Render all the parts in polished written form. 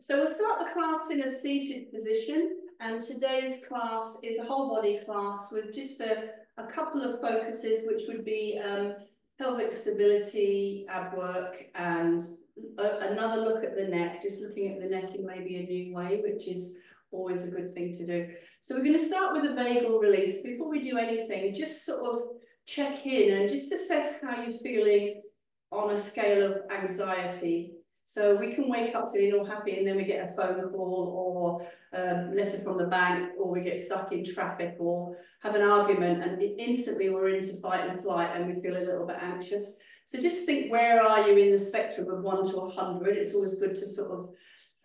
So we'll start the class in a seated position, and today's class is a whole body class with just a couple of focuses, which would be pelvic stability, ab work, and another look at the neck, just looking at the neck in maybe a new way, which is always a good thing to do. So we're going to start with a vagal release. Before we do anything, just sort of check in and just assess how you're feeling on a scale of anxiety. So we can wake up feeling all happy and then we get a phone call or a letter from the bank, or we get stuck in traffic or have an argument and instantly we're into fight and flight and we feel a little bit anxious. So just think, where are you in the spectrum of 1 to 100? It's always good to sort of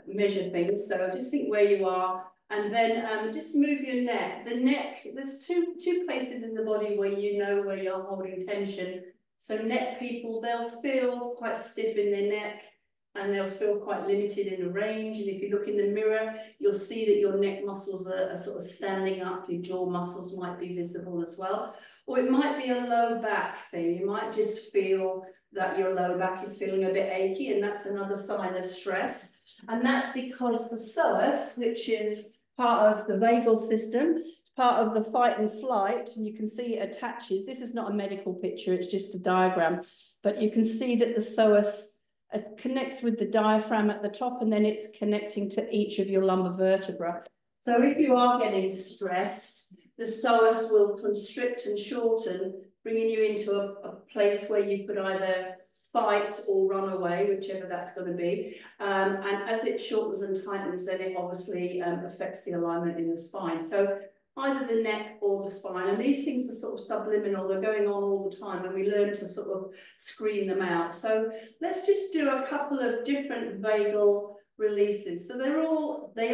measure things. So just think where you are, and then just move your neck. The neck, there's two places in the body where you know where you're holding tension. So neck people, they'll feel quite stiff in their neck, and they'll feel quite limited in the range. And if you look in the mirror, you'll see that your neck muscles are sort of standing up. Your jaw muscles might be visible as well. Or it might be a low back thing. You might just feel that your low back is feeling a bit achy, and that's another sign of stress. And that's because the psoas, which is part of the vagal system, it's part of the fight and flight, and you can see it attaches. This is not a medical picture, it's just a diagram. But you can see that the psoas connects with the diaphragm at the top, and then it's connecting to each of your lumbar vertebrae. So if you are getting stressed, the psoas will constrict and shorten, bringing you into a place where you could either fight or run away, whichever that's going to be. And as it shortens and tightens, then it obviously affects the alignment in the spine. So either the neck or the spine. And these things are sort of subliminal, they're going on all the time, and we learn to sort of screen them out. So let's just do a couple of different vagal releases. So they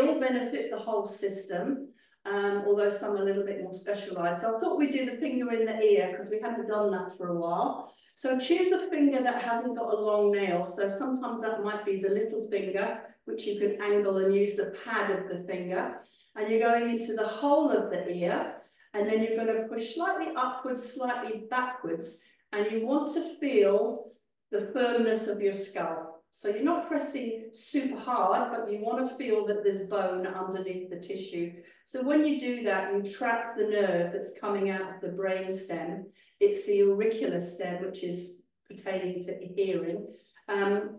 all benefit the whole system, although some are a little bit more specialized. So I thought we'd do the finger in the ear, because we haven't done that for a while. So choose a finger that hasn't got a long nail. So sometimes that might be the little finger, which you can angle and use the pad of the finger. And you're going into the whole of the ear, and then you're going to push slightly upwards, slightly backwards, and you want to feel the firmness of your skull. So you're not pressing super hard, but you want to feel that there's bone underneath the tissue. So when you do that, you trap the nerve that's coming out of the brain stem. It's the auricular stem, which is pertaining to hearing.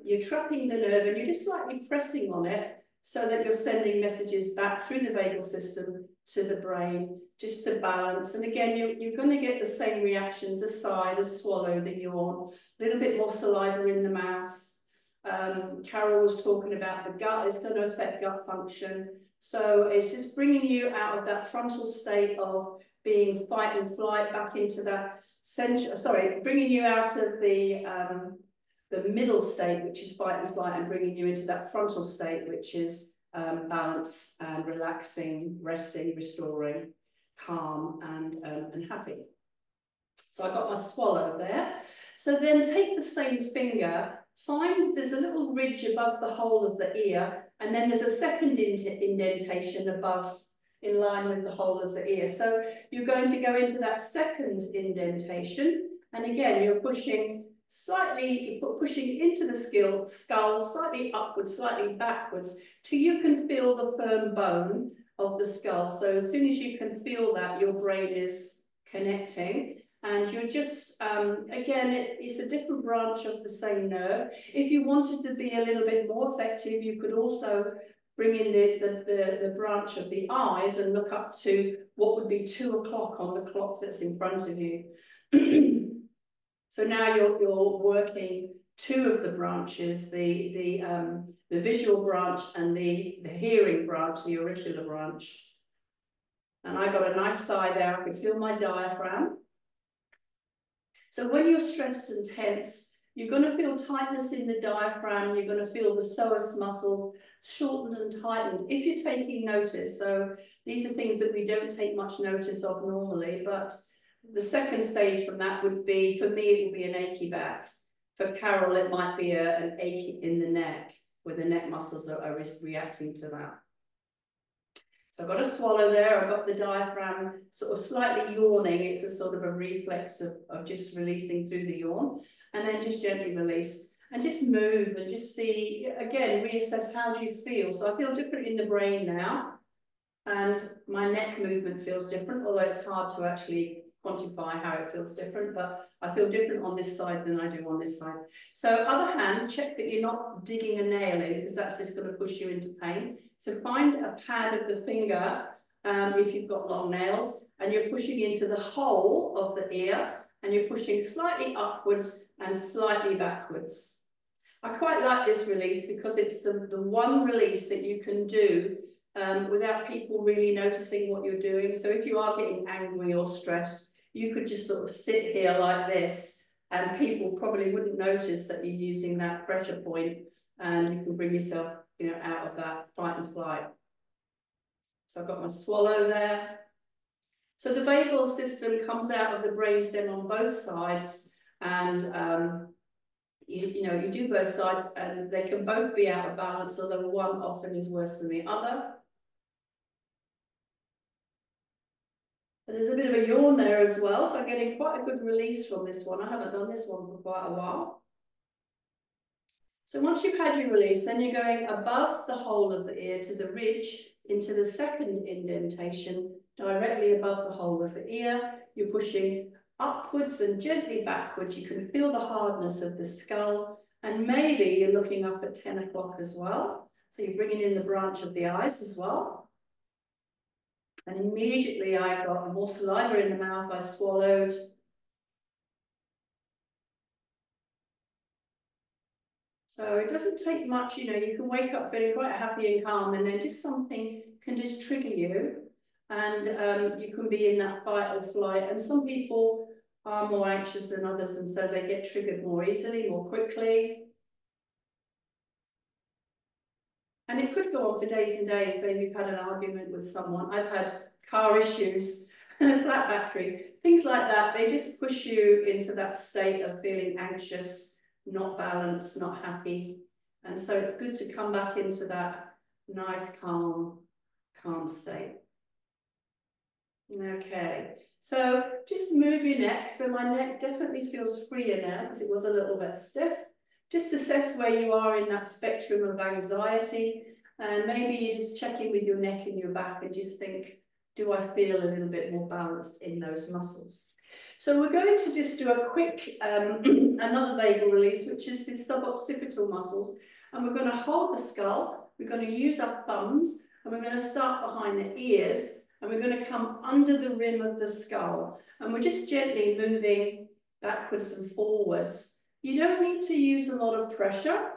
You're trapping the nerve and you're just slightly pressing on it, so that you're sending messages back through the vagal system to the brain, just to balance. And again, you're going to get the same reactions: the sigh, the swallow, the yawn, a little bit more saliva in the mouth. Carol was talking about the gut. It's going to affect gut function. So it's just bringing you out of that frontal state of being fight and flight back into that bringing you out of the middle state, which is fight and flight, and bringing you into that frontal state, which is balance and relaxing, resting, restoring, calm, and happy. So I got my swallow there. So then take the same finger, find there's a little ridge above the whole of the ear, and then there's a second indentation above, in line with the whole of the ear. So you're going to go into that second indentation, and again, you're pushing slightly, pushing into the skull, slightly upwards, slightly backwards, till you can feel the firm bone of the skull. So as soon as you can feel that, your brain is connecting, and you're just, again, it's a different branch of the same nerve. If you wanted to be a little bit more effective, you could also bring in the branch of the eyes and look up to what would be 2 o'clock on the clock that's in front of you. So now you're working 2 of the branches, the visual branch and the hearing branch, the auricular branch. And I got a nice sigh there. I could feel my diaphragm. So when you're stressed and tense, you're going to feel tightness in the diaphragm. You're going to feel the psoas muscles shortened and tightened, if you're taking notice. So these are things that we don't take much notice of normally, but the second stage from that would be, for me, it would be an achy back. For Carol, it might be an ache in the neck, where the neck muscles are reacting to that. So I've got a swallow there. I've got the diaphragm sort of slightly yawning. It's a sort of a reflex of just releasing through the yawn, and then just gently release. and just move and just see, again, reassess how do you feel. So I feel different in the brain now, and my neck movement feels different, although it's hard to actually quantify how it feels different, but I feel different on this side than I do on this side. So other hand, check that you're not digging a nail in, because that's just going to push you into pain. So find a pad of the finger, if you've got long nails, and you're pushing into the hole of the ear, and you're pushing slightly upwards and slightly backwards. I quite like this release because it's the one release that you can do without people really noticing what you're doing. So if you are getting angry or stressed, you could just sort of sit here like this, and people probably wouldn't notice that you're using that pressure point, and you can bring yourself, you know, out of that fight and flight. So I've got my swallow there. So the vagal system comes out of the brainstem on both sides, and you do both sides, and they can both be out of balance, although one often is worse than the other. But there's a bit of a yawn there as well, so I'm getting quite a good release from this one. I haven't done this one for quite a while. So once you've had your release, then you're going above the hole of the ear to the ridge into the second indentation, directly above the hole of the ear. You're pushing upwards and gently backwards. You can feel the hardness of the skull, and maybe you're looking up at 10 o'clock as well. So you're bringing in the branch of the eyes as well. And immediately I got more saliva in the mouth. I swallowed. So it doesn't take much, you know, you can wake up feeling quite happy and calm, and then just something can just trigger you, and you can be in that fight or flight. And some people are more anxious than others, and so they get triggered more easily, more quickly. And it could go on for days and days. Say you've had an argument with someone. I've had car issues, flat battery, things like that. They just push you into that state of feeling anxious, not balanced, not happy. And so it's good to come back into that nice, calm state. Okay, so just move your neck. So my neck definitely feels freer now because it was a little bit stiff. Just assess where you are in that spectrum of anxiety, and maybe you're just checking with your neck and your back and just think, do I feel a little bit more balanced in those muscles? So we're going to just do a quick, another vagal release, which is the suboccipital muscles, and we're going to hold the skull, we're going to use our thumbs, and we're going to start behind the ears, and we're going to come under the rim of the skull, and we're just gently moving backwards and forwards. You don't need to use a lot of pressure.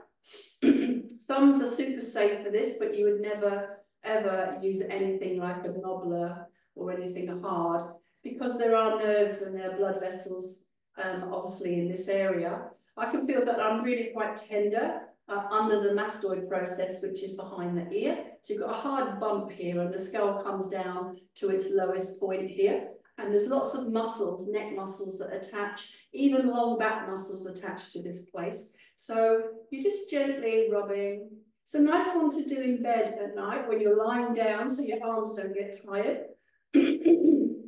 Thumbs are super safe for this, but you would never, ever use anything like a knobbler or anything hard, because there are nerves and there are blood vessels, obviously, in this area. I can feel that I'm really quite tender under the mastoid process, which is behind the ear. So you've got a hard bump here, and the skull comes down to its lowest point here. And there's lots of muscles, neck muscles that attach, even long back muscles attached to this place. So you're just gently rubbing. It's a nice one to do in bed at night when you're lying down so your arms don't get tired. And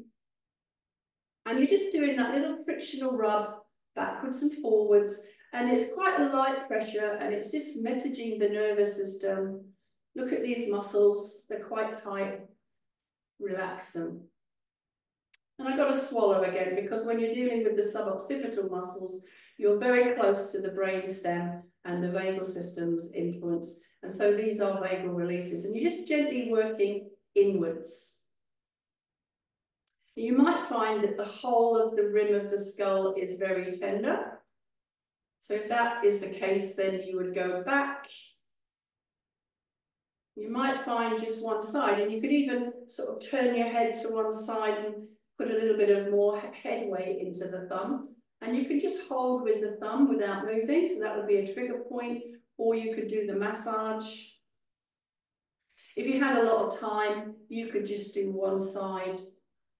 you're just doing that little frictional rub backwards and forwards. And it's quite a light pressure, and it's just messaging the nervous system. Look at these muscles, they're quite tight. Relax them. And I've got to swallow again, because when you're dealing with the suboccipital muscles, you're very close to the brain stem and the vagal system's influence. And so these are vagal releases, and you're just gently working inwards. You might find that the whole of the rim of the skull is very tender. So if that is the case, then you would go back. You might find just one side, and you could even sort of turn your head to one side and put a little bit of more head weight into the thumb. And you can just hold with the thumb without moving. So that would be a trigger point, or you could do the massage. If you had a lot of time, you could just do one side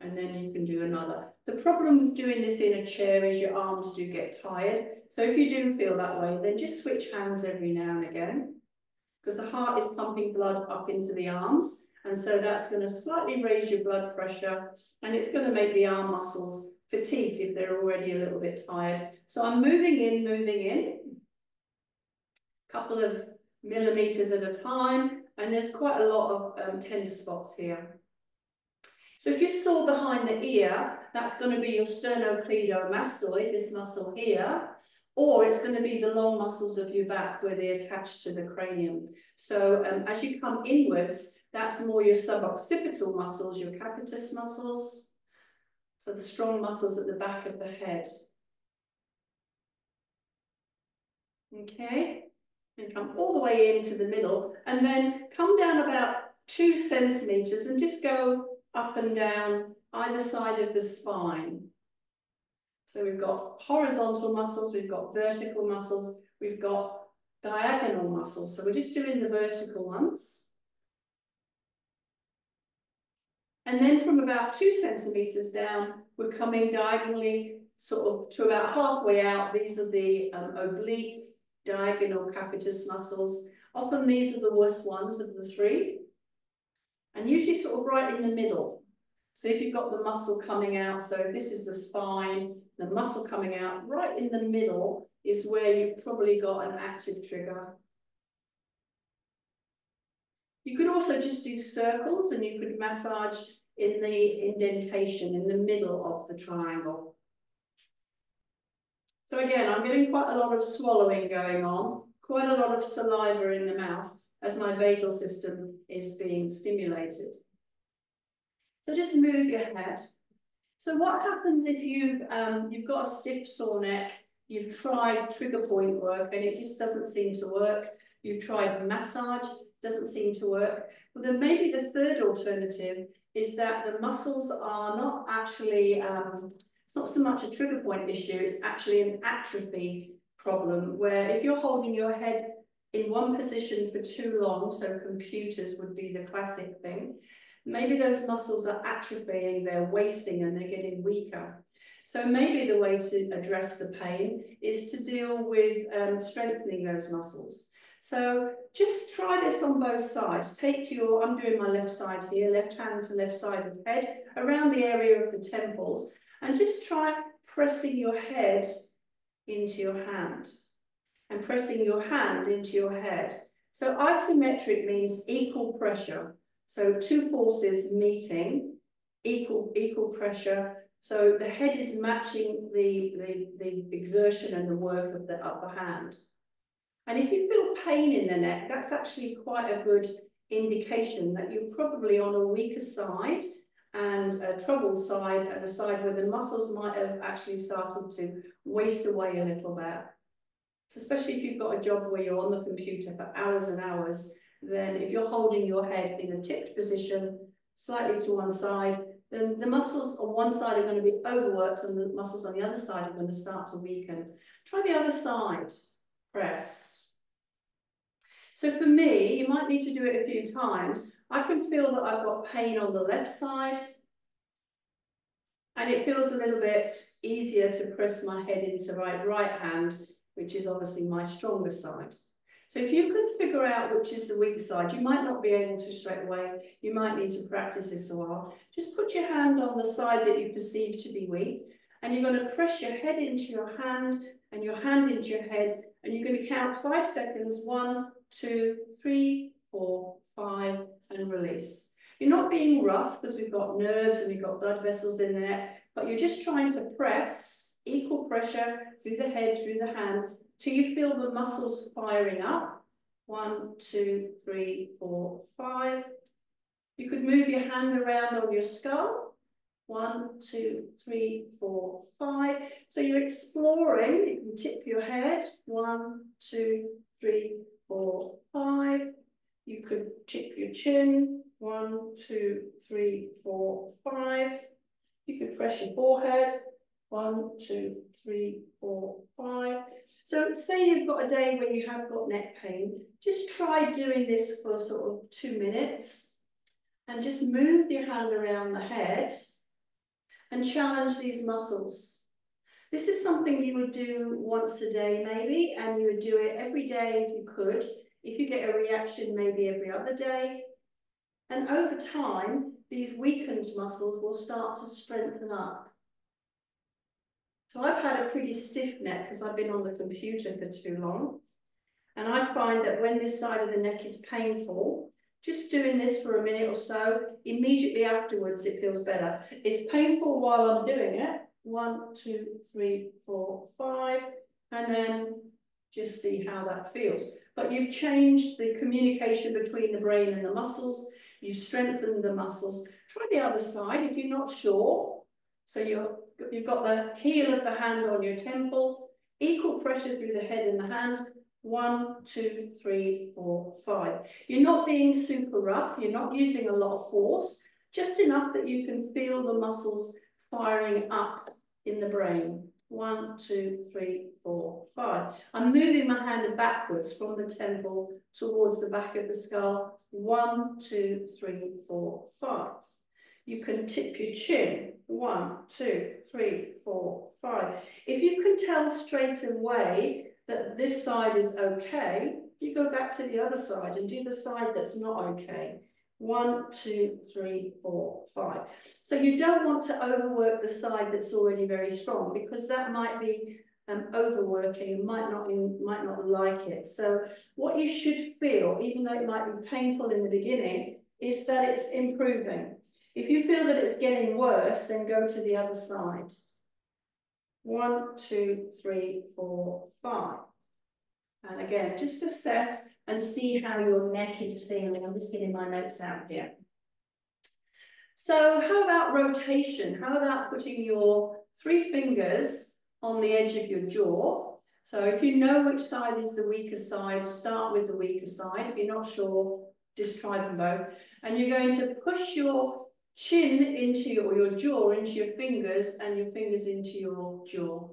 and then you can do another. The problem with doing this in a chair is your arms do get tired. So if you do feel that way, then just switch hands every now and again, because the heart is pumping blood up into the arms. And so that's going to slightly raise your blood pressure, and it's going to make the arm muscles fatigued if they're already a little bit tired. So I'm moving in, couple of millimeters at a time, and there's quite a lot of tender spots here. So if you saw behind the ear, that's going to be your sternocleidomastoid, this muscle here, or it's going to be the long muscles of your back where they're attached to the cranium. So as you come inwards, that's more your suboccipital muscles, your capitis muscles, so the strong muscles at the back of the head. Okay, and come all the way into the middle, and then come down about 2 centimeters and just go up and down either side of the spine. So we've got horizontal muscles, we've got vertical muscles, we've got diagonal muscles. So we're just doing the vertical ones. And then from about 2 centimeters down, we're coming diagonally sort of to about halfway out. These are the oblique diagonal capitis muscles. Often these are the worst ones of the 3. And usually sort of right in the middle. So if you've got the muscle coming out, so this is the spine, the muscle coming out, right in the middle is where you've probably got an active trigger. You could also just do circles, and you could massage in the indentation in the middle of the triangle. So again, I'm getting quite a lot of swallowing going on, quite a lot of saliva in the mouth as my vagal system is being stimulated. So just move your head. So what happens if you've got a stiff sore neck, you've tried trigger point work and it just doesn't seem to work, you've tried massage, doesn't seem to work. Well, then maybe the third alternative is that the muscles are not actually, it's not so much a trigger point issue, it's actually an atrophy problem, where if you're holding your head in one position for too long, so computers would be the classic thing, maybe those muscles are atrophying, they're wasting and they're getting weaker. So maybe the way to address the pain is to deal with strengthening those muscles. So just try this on both sides. Take your, I'm doing my left side here, left hand to left side of the head, around the area of the temples, and just try pressing your head into your hand and pressing your hand into your head. So isometric means equal pressure. So 2 forces meeting, equal pressure. So the head is matching the exertion and the work of the upper hand. And if you feel pain in the neck, that's actually quite a good indication that you're probably on a weaker side and a troubled side, and a side where the muscles might have actually started to waste away a little bit. So especially if you've got a job where you're on the computer for hours and hours, then if you're holding your head in a tipped position, slightly to one side, then the muscles on one side are going to be overworked and the muscles on the other side are going to start to weaken. Try the other side. Press. So for me, you might need to do it a few times. I can feel that I've got pain on the left side, and it feels a little bit easier to press my head into my right hand, which is obviously my stronger side. So if you can figure out which is the weak side, you might not be able to straight away. You might need to practice this a while. Just put your hand on the side that you perceive to be weak, and you're going to press your head into your hand and your hand into your head, and you're going to count 5 seconds, 1, 2, 3, 4, 5, and release. You're not being rough because we've got nerves and we've got blood vessels in there, but you're just trying to press equal pressure through the head, through the hand, till you feel the muscles firing up. 1, 2, 3, 4, 5. You could move your hand around on your skull. 1, 2, 3, 4, 5. So you're exploring. You can tip your head. 1, 2, 3, 4, 5. You could tip your chin. 1, 2, 3, 4, 5. You could press your forehead. 1, 2, 3, 4, 5. So say you've got a day where you have got neck pain. Just try doing this for sort of 2 minutes. And just move your hand around the head and challenge these muscles. This is something you would do once a day maybe, and you would do it every day if you could. If you get a reaction, maybe every other day. And over time, these weakened muscles will start to strengthen up. So I've had a pretty stiff neck because I've been on the computer for too long. And I find that when this side of the neck is painful, just doing this for a minute or so, immediately afterwards it feels better. It's painful while I'm doing it. 1, 2, 3, 4, 5, and then just see how that feels. But you've changed the communication between the brain and the muscles. You've strengthened the muscles. Try the other side if you're not sure. So you've got the heel of the hand on your temple, equal pressure through the head and the hand. 1, 2, 3, 4, 5. You're not being super rough. You're not using a lot of force, just enough that you can feel the muscles firing up in the brain. 1, 2, 3, 4, 5. I'm moving my hand backwards from the temple towards the back of the skull. 1, 2, 3, 4, 5. You can tip your chin. 1, 2, 3, 4, 5. If you can tell straight away that this side is okay, you go back to the other side and do the side that's not okay. 1, 2, 3, 4, 5. So you don't want to overwork the side that's already very strong, because that might be overworking and might not like it. So what you should feel, even though it might be painful in the beginning, is that it's improving. If you feel that it's getting worse, then go to the other side. 1, 2, 3, 4, 5. And again, just assess and see how your neck is feeling. I'm just getting my notes out here. So how about rotation? How about putting your 3 fingers on the edge of your jaw? So if you know which side is the weaker side, start with the weaker side. If you're not sure, just try them both. And you're going to push your chin into your jaw into your fingers, and your fingers into your jaw.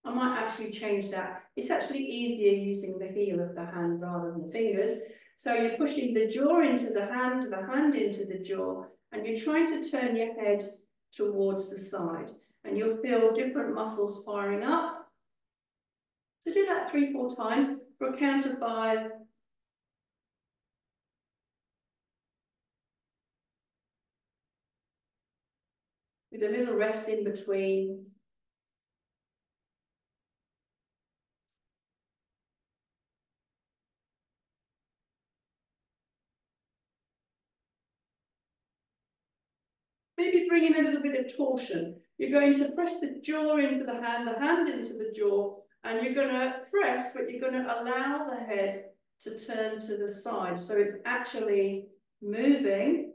I might actually change that. It's actually easier using the heel of the hand rather than the fingers. So you're pushing the jaw into the hand into the jaw, and you're trying to turn your head towards the side. And you'll feel different muscles firing up. So do that 3, 4 times for a count of 5. With a little rest in between. Maybe bring in a little bit of torsion. You're going to press the jaw into the hand into the jaw, and you're going to press, but you're going to allow the head to turn to the side. So it's actually moving,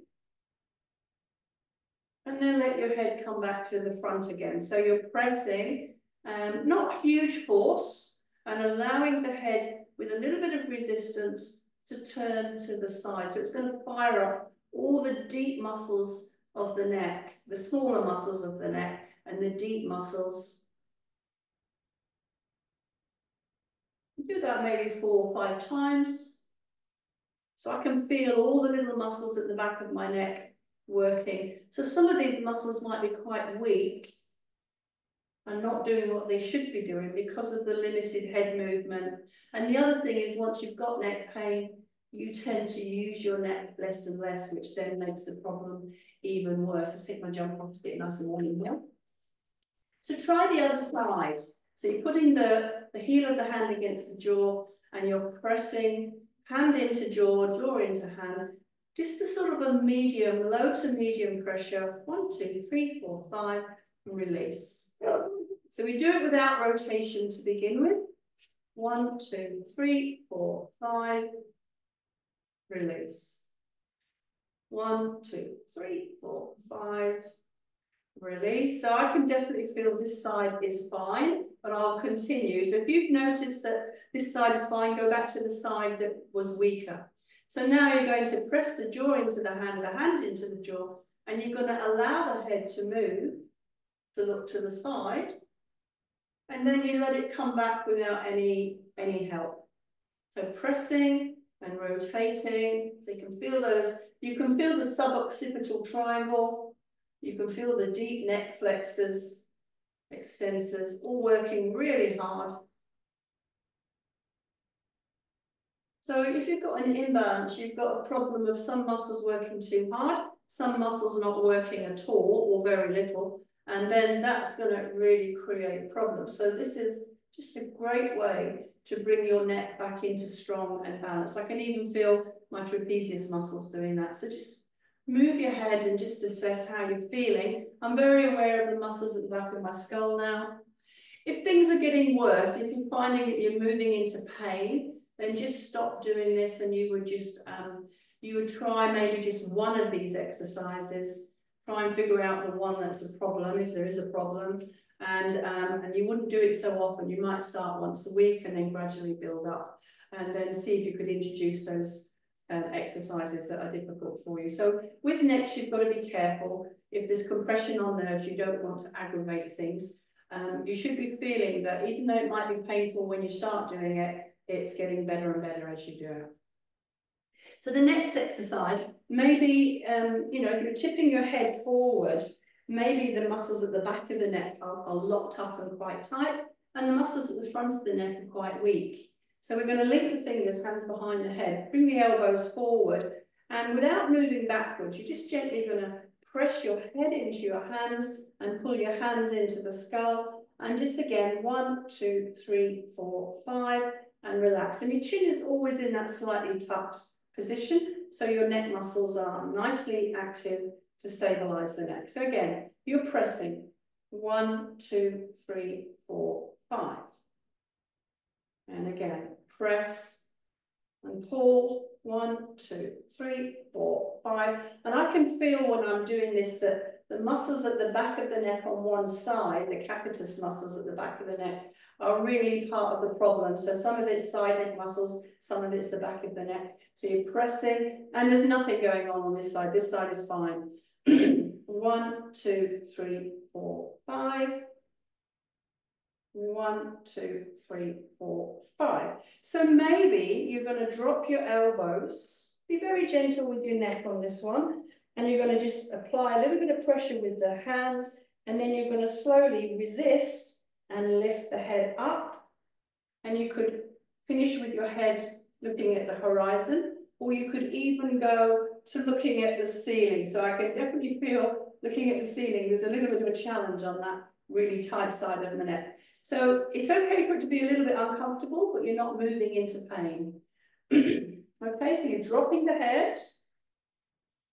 and then let your head come back to the front again. So you're pressing, not huge force, and allowing the head with a little bit of resistance to turn to the side. So it's going to fire up all the deep muscles of the neck, the smaller muscles of the neck, and the deep muscles. Do that maybe 4 or 5 times. So I can feel all the little muscles at the back of my neck working. So some of these muscles might be quite weak and not doing what they should be doing because of the limited head movement. And the other thing is, once you've got neck pain, you tend to use your neck less and less, which then makes the problem even worse. Let's take my jump off, get nice and warm in here. So try the other side. So you're putting the heel of the hand against the jaw, and you're pressing hand into jaw, jaw into hand, just a sort of a medium, low to medium pressure. 1, 2, 3, 4, 5, and release. So we do it without rotation to begin with. 1, 2, 3, 4, 5, release. 1, 2, 3, 4, 5, release. So I can definitely feel this side is fine, but I'll continue. So if you've noticed that this side is fine, go back to the side that was weaker. So now you're going to press the jaw into the hand into the jaw, and you're going to allow the head to move, to look to the side, and then you let it come back without any help. So pressing and rotating. So you can feel those. You can feel the suboccipital triangle. You can feel the deep neck flexors, extensors, all working really hard. So if you've got an imbalance, you've got a problem of some muscles working too hard, some muscles not working at all or very little, and then that's going to really create problems. So this is just a great way to bring your neck back into strong and balance. I can even feel my trapezius muscles doing that. So just move your head and just assess how you're feeling. I'm very aware of the muscles at the back of my skull now. If things are getting worse, if you're finding that you're moving into pain, then just stop doing this, and you would just you would try maybe just one of these exercises. Try and figure out the one that's a problem, if there is a problem, and you wouldn't do it so often. You might start once a week and then gradually build up, and then see if you could introduce those exercises that are difficult for you. So with necks, you've got to be careful. If there's compression on nerves, you don't want to aggravate things. You should be feeling that even though it might be painful when you start doing it, it's getting better and better as you do it. So the next exercise, maybe, you know, if you're tipping your head forward, maybe the muscles at the back of the neck are locked up and quite tight, and the muscles at the front of the neck are quite weak. So we're going to link the fingers, hands behind the head, bring the elbows forward, and without moving backwards, you're just gently going to press your head into your hands and pull your hands into the skull. And just again, 1, 2, 3, 4, 5, and relax. And your chin is always in that slightly tucked position, so your neck muscles are nicely active to stabilize the neck. So again, you're pressing 1, 2, 3, 4, 5. And again, press and pull 1, 2, 3, 4, 5. And I can feel when I'm doing this that the muscles at the back of the neck on one side, the capitis muscles at the back of the neck, are really part of the problem. So some of it's side neck muscles, some of it's the back of the neck. So you're pressing, and there's nothing going on this side. This side is fine. 1, 2, 3, 4, 5. 1, 2, 3, 4, 5. So maybe you're going to drop your elbows. Be very gentle with your neck on this one. And you're going to just apply a little bit of pressure with the hands. And then you're going to slowly resist and lift the head up. And you could finish with your head looking at the horizon. Or you could even go to looking at the ceiling. So I can definitely feel looking at the ceiling. There's a little bit of a challenge on that really tight side of the neck. So it's okay for it to be a little bit uncomfortable, but you're not moving into pain. Okay, so you're dropping the head,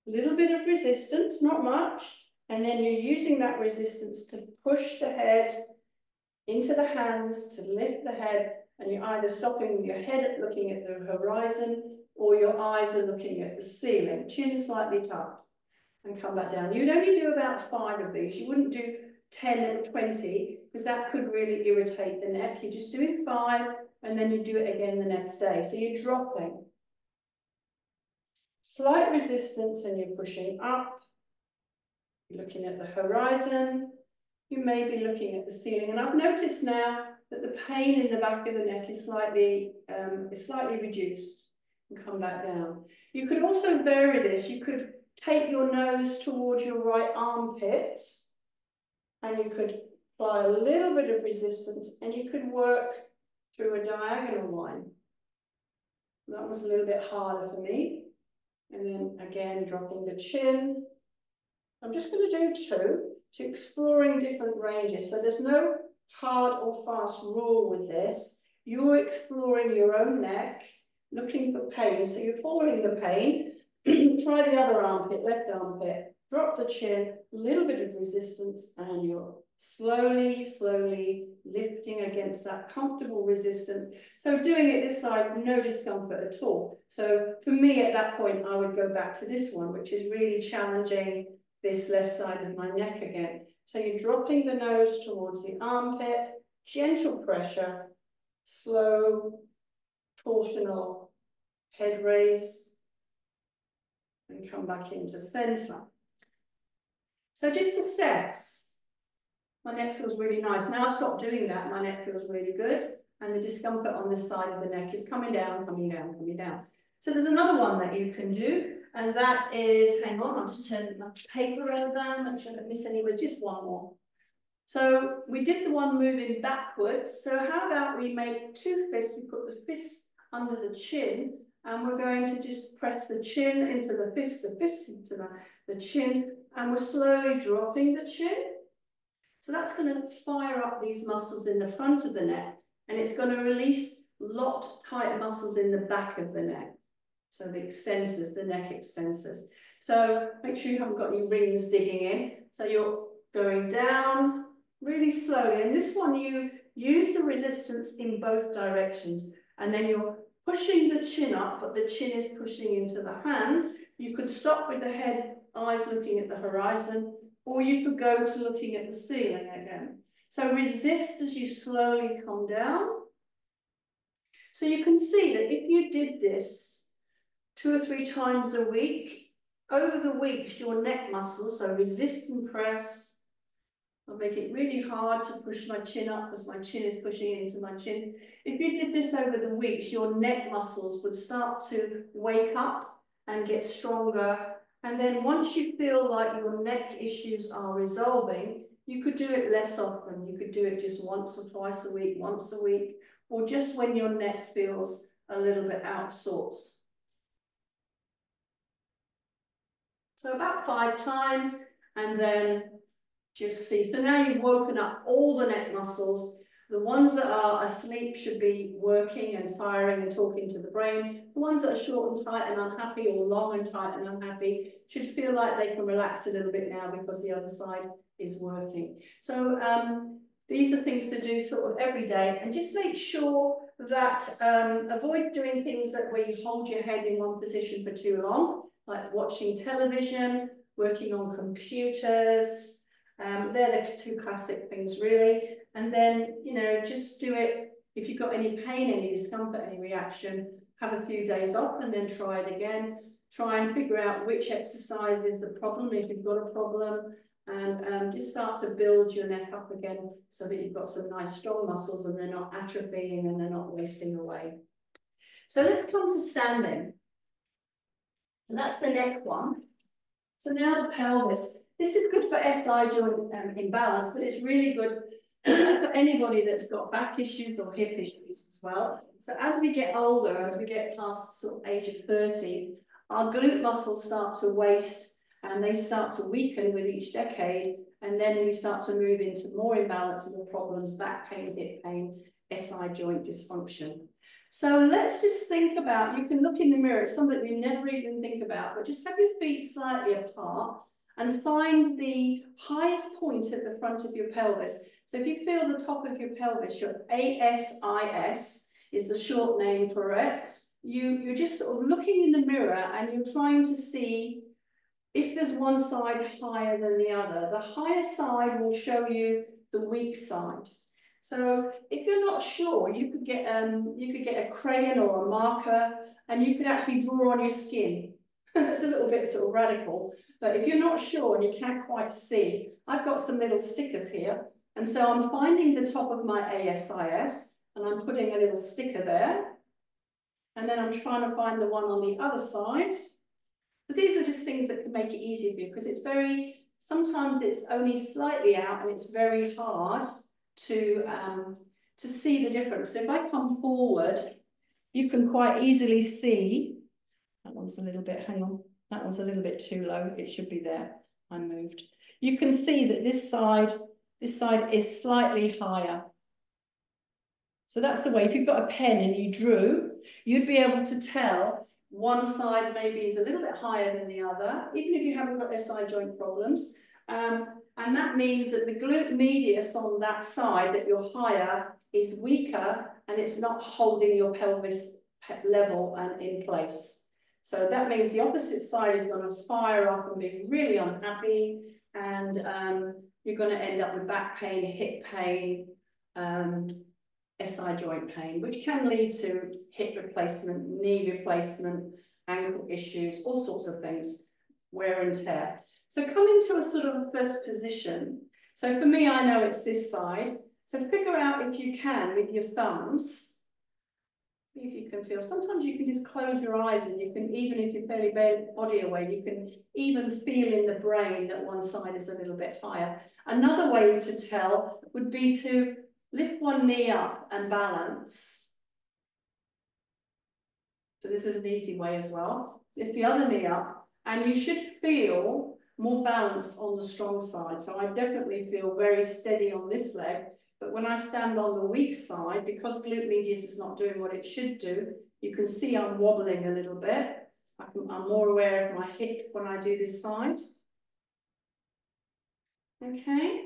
a little bit of resistance, not much, and then you're using that resistance to push the head into the hands, to lift the head, and you're either stopping with your head looking at the horizon, or your eyes are looking at the ceiling, chin slightly tucked, and come back down. You'd only do about 5 of these. You wouldn't do 10 and 20, because that could really irritate the neck. You're just doing 5, and then you do it again the next day. So you're dropping. Slight resistance, and you're pushing up. You're looking at the horizon. You may be looking at the ceiling. And I've noticed now that the pain in the back of the neck is slightly reduced, and come back down. You could also vary this. You could take your nose towards your right armpit, and you could apply a little bit of resistance, and you could work through a diagonal line. That was a little bit harder for me. And then again, dropping the chin. I'm just going to do 2, so exploring different ranges. So there's no hard or fast rule with this. You're exploring your own neck, looking for pain. So you're following the pain. Try the other armpit, left armpit. Drop the chin, a little bit of resistance, and you're slowly, slowly lifting against that comfortable resistance. So doing it this side, no discomfort at all. So for me at that point, I would go back to this one, which is really challenging this left side of my neck again. So you're dropping the nose towards the armpit, gentle pressure, slow, torsional head raise, and come back into center. So just assess. My neck feels really nice. Now I've stopped doing that, my neck feels really good. And the discomfort on this side of the neck is coming down, coming down, coming down. So there's another one that you can do. And that is, hang on, I'll just turn my paper over, make sure I don't miss any, with just one more. So we did the one moving backwards. So how about we make 2 fists, we put the fists under the chin, and we're going to just press the chin into the fists into the chin, and we're slowly dropping the chin. So that's going to fire up these muscles in the front of the neck, and it's going to release tight muscles in the back of the neck. So the extensors, the neck extensors. So make sure you haven't got any rings digging in. So you're going down really slowly. And this one, you use the resistance in both directions. And then you're pushing the chin up, but the chin is pushing into the hands. You could stop with the head, eyes looking at the horizon, or you could go to looking at the ceiling again. So resist as you slowly come down. So you can see that if you did this 2 or 3 times a week, over the weeks, your neck muscles, so resist and press. I'll make it really hard to push my chin up because my chin is pushing into my chin. If you did this over the weeks, your neck muscles would start to wake up and get stronger. And then once you feel like your neck issues are resolving, you could do it less often. You could do it just once or twice a week, once a week, or just when your neck feels a little bit out of sorts. So about 5 times, and then just see. So now you've woken up all the neck muscles. The ones that are asleep should be working and firing and talking to the brain. The ones that are short and tight and unhappy, or long and tight and unhappy, should feel like they can relax a little bit now because the other side is working. So these are things to do sort of every day, and just make sure that avoid doing things where you hold your head in one position for too long, like watching television, working on computers. They're the 2 classic things, really. And then, you know, just do it. If you've got any pain, any discomfort, any reaction, have a few days off and then try it again. Try and figure out which exercise is the problem, if you've got a problem, and just start to build your neck up again so that you've got some nice strong muscles and they're not atrophying and they're not wasting away. So let's come to standing. So that's the neck one. So now the pelvis. This is good for SI joint imbalance, but it's really good for anybody that's got back issues or hip issues as well. So as we get older, as we get past sort of age of 30, our glute muscles start to waste and they start to weaken with each decade. And then we start to move into more imbalance, more problems, back pain, hip pain, SI joint dysfunction. So let's just think about, you can look in the mirror, it's something we never even think about, but just have your feet slightly apart and find the highest point at the front of your pelvis. So if you feel the top of your pelvis, your ASIS is the short name for it. You're just sort of looking in the mirror and you're trying to see if there's one side higher than the other. The higher side will show you the weak side. So if you're not sure, you could get a crayon or a marker and you could actually draw on your skin. It's a little bit sort of radical, but if you're not sure and you can't quite see, I've got some little stickers here. And so I'm finding the top of my ASIS and I'm putting a little sticker there. And then I'm trying to find the one on the other side. But these are just things that can make it easier for you because sometimes it's only slightly out and it's very hard to see the difference. So if I come forward, you can quite easily see. That one's a little bit, hang on, that one's a little bit too low. It should be there. I moved. You can see that this side is slightly higher. So that's the way, if you've got a pen and you drew, you'd be able to tell one side maybe is a little bit higher than the other, even if you haven't got SI joint problems. And that means that the glute medius on that side, that you're higher, is weaker and it's not holding your pelvis level and in place. So that means the opposite side is going to fire up and be really unhappy, and you're going to end up with back pain, hip pain, SI joint pain, which can lead to hip replacement, knee replacement, ankle issues, all sorts of things, wear and tear. So come into a sort of a first position. So for me, I know it's this side. So figure out if you can with your thumbs. See if you can feel. Sometimes you can just close your eyes and you can, even if you're fairly body away, you can even feel in the brain that one side is a little bit higher. Another way to tell would be to lift one knee up and balance. So this is an easy way as well. Lift the other knee up and you should feel more balanced on the strong side. So I definitely feel very steady on this leg, But when I stand on the weak side, because glute medius is not doing what it should do, you can see I'm wobbling a little bit. I'm more aware of my hip when I do this side. Okay,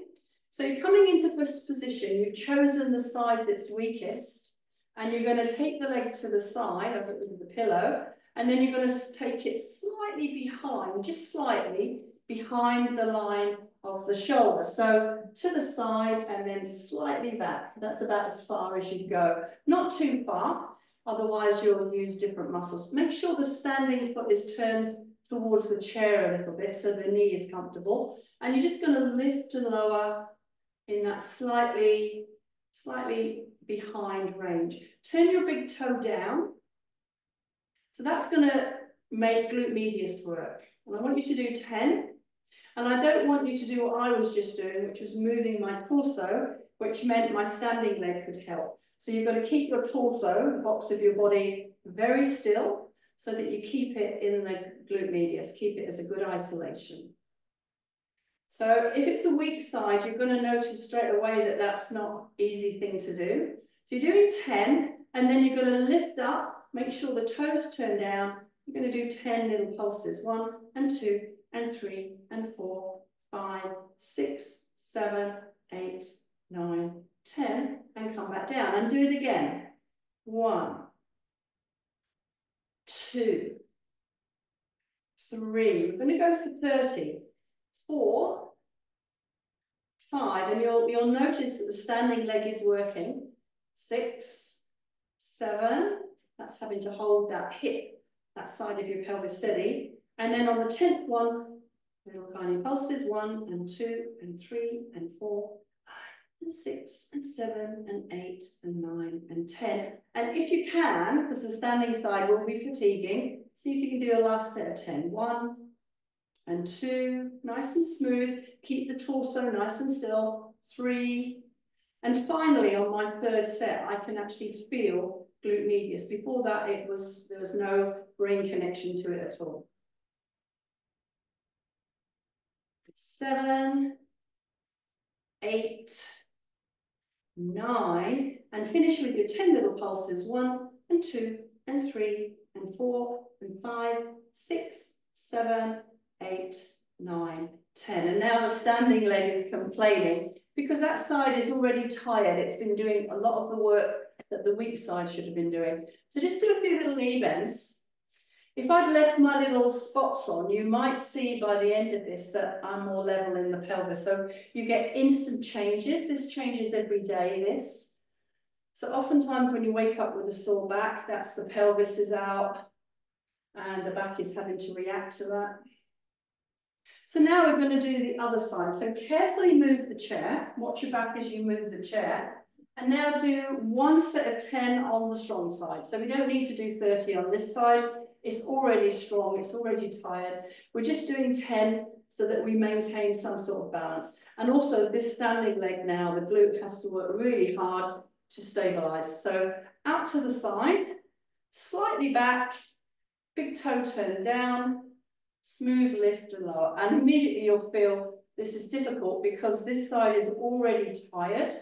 so you're coming into first position. You've chosen the side that's weakest, and you're going to take the leg to the side of it with the pillow, and then you're going to take it slightly behind, just slightly behind the line of the shoulder. So to the side and then slightly back. That's about as far as you go. Not too far, otherwise you'll use different muscles. Make sure the standing foot is turned towards the chair a little bit so the knee is comfortable. And you're just going to lift and lower in that slightly behind range. Turn your big toe down. So that's going to make glute medius work. And I want you to do 10. And I don't want you to do what I was just doing, which was moving my torso, which meant my standing leg could help. So you've got to keep your torso, the box of your body, very still so that you keep it in the glute medius, keep it as a good isolation. So if it's a weak side, you're going to notice straight away that that's not an easy thing to do. So you're doing 10, and then you're going to lift up, make sure the toes turn down. You're going to do 10 little pulses, 1 and 2 and 3 and 4, 5, 6, 7, 8, 9, 10, and come back down and do it again. 1, 2, 3. We're going to go for 30. 4, 5, and you'll notice that the standing leg is working. 6, 7. That's having to hold that hip, that side of your pelvis steady. And then on the 10th one, little tiny pulses, 1 and 2 and 3 and 4, 5 and 6 and 7 and 8 and 9 and 10. And if you can, because the standing side will be fatiguing, see if you can do a last set of 10. 1 and 2, nice and smooth. Keep the torso nice and still. 3. And finally, on my 3rd set, I can actually feel glute medius. Before that, there was no brain connection to it at all. 7, 8, 9, and finish with your 10 little pulses. 1 and 2 and 3 and 4 and 5, 6, 7, 8, 9, 10. And now the standing leg is complaining because that side is already tired. It's been doing a lot of the work that the weak side should have been doing. So just do a few little knee bends. If I'd left my little spots on, you might see by the end of this that I'm more level in the pelvis. So you get instant changes. This changes every day, this. So oftentimes when you wake up with a sore back, that's the pelvis is out and the back is having to react to that. So now we're going to do the other side. So carefully move the chair. Watch your back as you move the chair. And now do 1 set of 10 on the strong side. So we don't need to do 30 on this side. It's already strong, it's already tired. We're just doing 10 so that we maintain some sort of balance. And also this standing leg now, the glute has to work really hard to stabilize. So out to the side, slightly back, big toe turn down, smooth lift and lower. And immediately you'll feel this is difficult because this side is already tired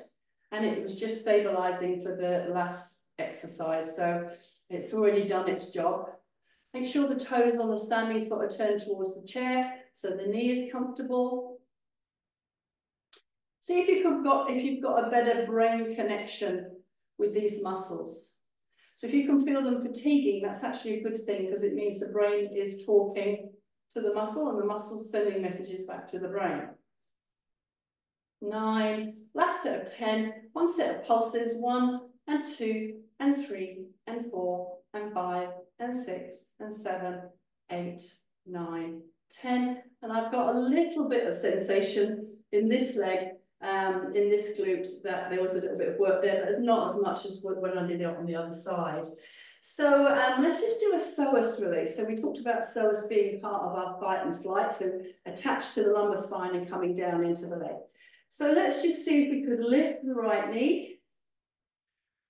and it was just stabilizing for the last exercise. So it's already done its job. Make sure the toes on the standing foot are turned towards the chair so the knee is comfortable. See if you've got a better brain connection with these muscles. So if you can feel them fatiguing, that's actually a good thing because it means the brain is talking to the muscle and the muscle's sending messages back to the brain. 9, last set of 10, 1 set of pulses, 1 and 2 and 3 and 4 and 5 and 6 and 7, 8, 9, 10. And I've got a little bit of sensation in this leg, in this glute, that there was a little bit of work there, but it's not as much as when I did it on the other side. So let's just do a psoas release. So we talked about psoas being part of our fight and flight, so attached to the lumbar spine and coming down into the leg. So let's just see if we could lift the right knee.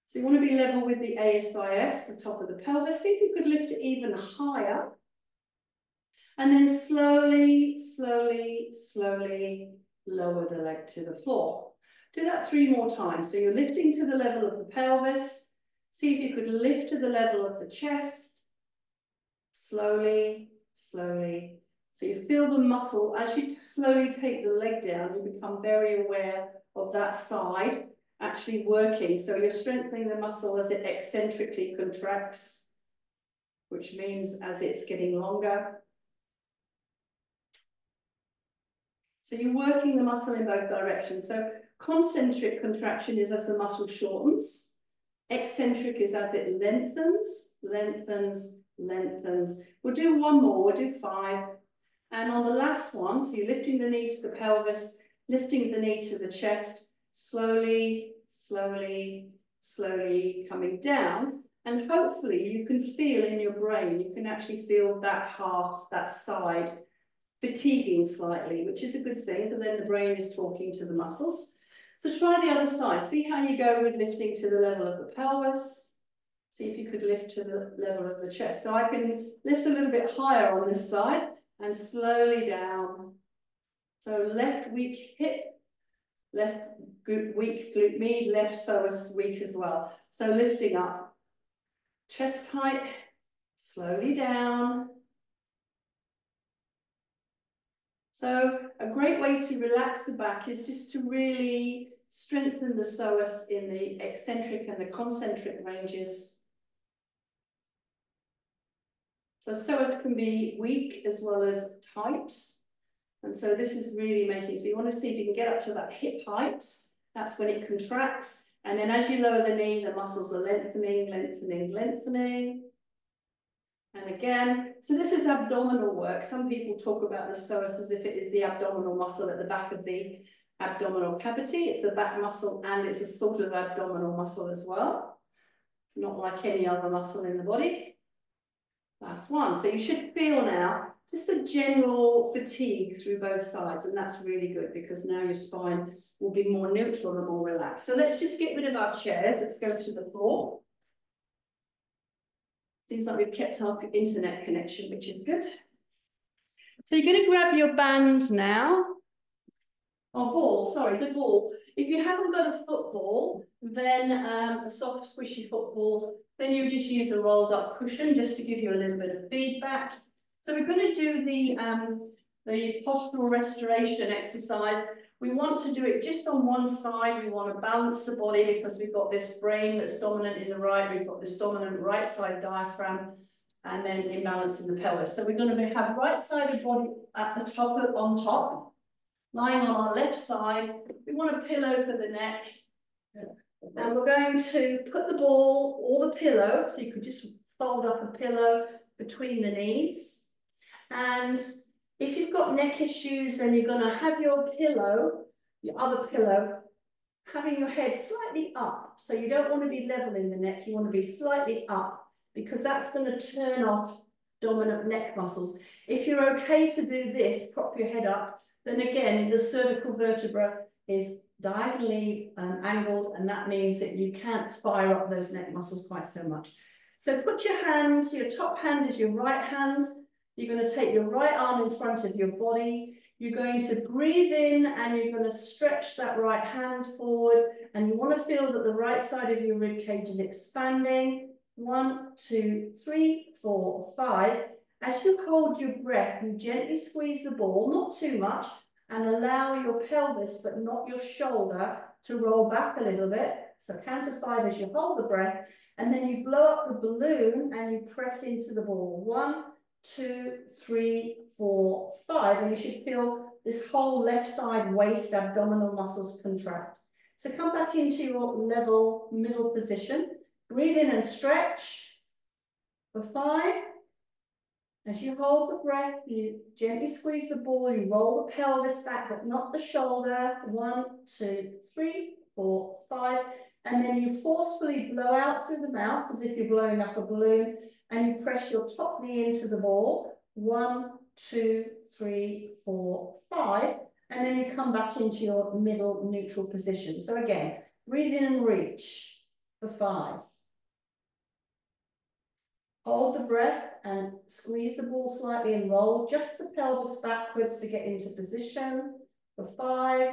So you want to be level with the ASIS, the top of the pelvis. See if you could lift it even higher. And then slowly, slowly, slowly lower the leg to the floor. Do that 3 more times. So you're lifting to the level of the pelvis. See if you could lift to the level of the chest. Slowly, slowly. So you feel the muscle. As you slowly take the leg down, you become very aware of that side actually working. So you're strengthening the muscle as it eccentrically contracts, which means as it's getting longer. So you're working the muscle in both directions. So concentric contraction is as the muscle shortens. Eccentric is as it lengthens, lengthens, lengthens. We'll do 1 more, we'll do 5. And on the last one, so you're lifting the knee to the pelvis, lifting the knee to the chest, slowly, slowly, slowly coming down. And hopefully you can feel in your brain, you can actually feel that half, that side, fatiguing slightly, which is a good thing because then the brain is talking to the muscles. So try the other side. See how you go with lifting to the level of the pelvis. See if you could lift to the level of the chest. So I can lift a little bit higher on this side and slowly down. So left weak hip, left weak glute med, left psoas weak as well. So lifting up, chest height, slowly down. So a great way to relax the back is just to really strengthen the psoas in the eccentric and the concentric ranges. So psoas can be weak as well as tight. And so this is really making, so you want to see if you can get up to that hip height. That's when it contracts. And then as you lower the knee, the muscles are lengthening, lengthening, lengthening. And again, so this is abdominal work. Some people talk about the psoas as if it is the abdominal muscle at the back of the abdominal cavity. It's a back muscle and it's a sort of abdominal muscle as well. It's not like any other muscle in the body. Last one. So you should feel now just a general fatigue through both sides. And that's really good because now your spine will be more neutral and more relaxed. So let's just get rid of our chairs. Let's go to the floor. Seems like we've kept our internet connection, which is good. So you're going to grab your band now. Oh, ball, sorry, the ball. If you haven't got a football, then a soft, squishy football, then you just use a rolled up cushion just to give you a little bit of feedback. So we're going to do the postural restoration exercise. We want to do it just on one side. We want to balance the body because we've got this brain that's dominant in the right. We've got this dominant right side diaphragm and then imbalance in the pelvis. So we're going to have right sided body at the top, on top, lying on our left side. We want a pillow for the neck. And we're going to put the ball or the pillow, so you could just fold up a pillow between the knees. And if you've got neck issues, then you're going to have your pillow, your other pillow, having your head slightly up. So you don't want to be level in the neck, you want to be slightly up because that's going to turn off dominant neck muscles. If you're okay to do this, prop your head up, then again, the cervical vertebra is diagonally angled, and that means that you can't fire up those neck muscles quite so much. So put your hands, your top hand is your right hand. You're going to take your right arm in front of your body. You're going to breathe in and you're going to stretch that right hand forward. And you want to feel that the right side of your rib cage is expanding. 1, 2, 3, 4, 5. As you hold your breath, you gently squeeze the ball, not too much, and allow your pelvis, but not your shoulder, to roll back a little bit. So count to 5 as you hold the breath. And then you blow up the balloon and you press into the ball. 1, 2, 3, 4, 5, and you should feel this whole left side waist abdominal muscles contract. So come back into your level middle position. Breathe in and stretch for 5. As you hold the breath, you gently squeeze the ball, you roll the pelvis back, but not the shoulder. 1, 2, 3, 4, 5. And then you forcefully blow out through the mouth as if you're blowing up a balloon. And you press your top knee into the ball. 1, 2, 3, 4, 5. And then you come back into your middle neutral position. So again, breathe in and reach for 5. Hold the breath and squeeze the ball slightly and roll just the pelvis backwards to get into position for 5.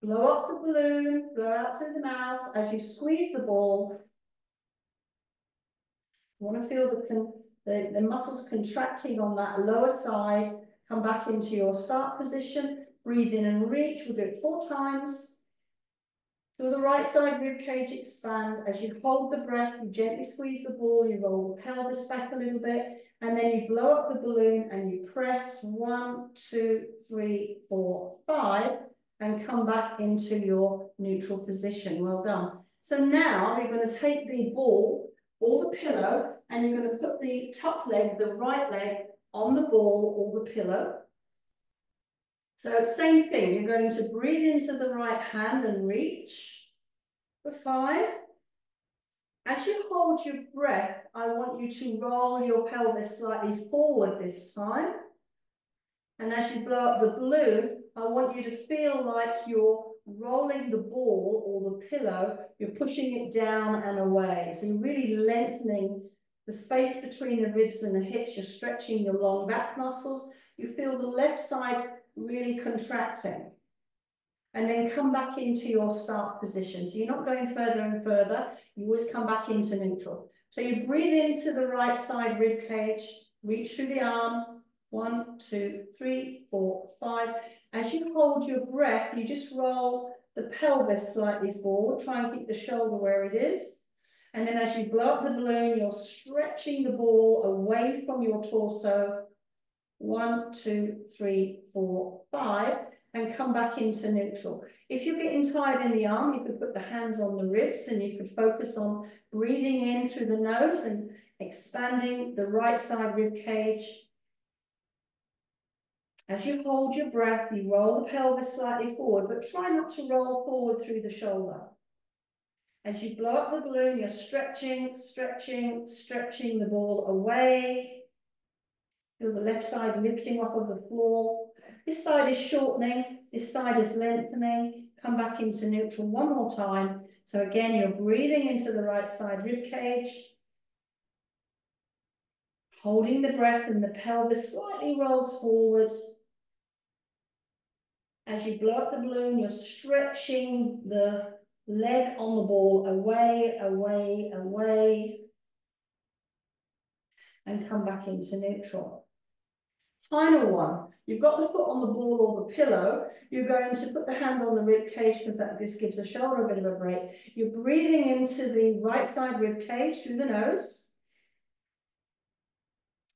Blow up the balloon, blow out through the mouth. As you squeeze the ball, you want to feel the muscles contracting on that lower side. Come back into your start position. Breathe in and reach. We'll do it 4 times. Feel the right side rib cage expand. As you hold the breath, you gently squeeze the ball, you roll the pelvis back a little bit, and then you blow up the balloon and you press 1, 2, 3, 4, 5, and come back into your neutral position. Well done. So now you're going to take the ball or the pillow, and you're going to put the top leg, the right leg, on the ball or the pillow. So same thing, you're going to breathe into the right hand and reach for 5. As you hold your breath, I want you to roll your pelvis slightly forward this time. And as you blow up the balloon, I want you to feel like you're rolling the ball or the pillow, you're pushing it down and away. So you're really lengthening the space between the ribs and the hips, you're stretching your long back muscles. You feel the left side really contracting, and then come back into your start position. So you're not going further and further, you always come back into neutral. So you breathe into the right side rib cage, reach through the arm, 1, 2, 3, 4, 5. As you hold your breath, you just roll the pelvis slightly forward, try and keep the shoulder where it is. And then as you blow up the balloon, you're stretching the ball away from your torso, 1, 2, 3, 4, 5, and come back into neutral. If you're getting tired in the arm, you could put the hands on the ribs and you could focus on breathing in through the nose and expanding the right side rib cage. As you hold your breath, you roll the pelvis slightly forward, but try not to roll forward through the shoulder. As you blow up the balloon, you're stretching, stretching, stretching the ball away. Feel the left side lifting off of the floor. This side is shortening, this side is lengthening. Come back into neutral one more time. So again, you're breathing into the right side rib cage. Holding the breath, and the pelvis slightly rolls forward. As you blow up the balloon, you're stretching the leg on the ball away, away, away. And come back into neutral. Final one, you've got the foot on the ball or the pillow. You're going to put the hand on the rib cage because this gives the shoulder a bit of a break. You're breathing into the right side rib cage through the nose.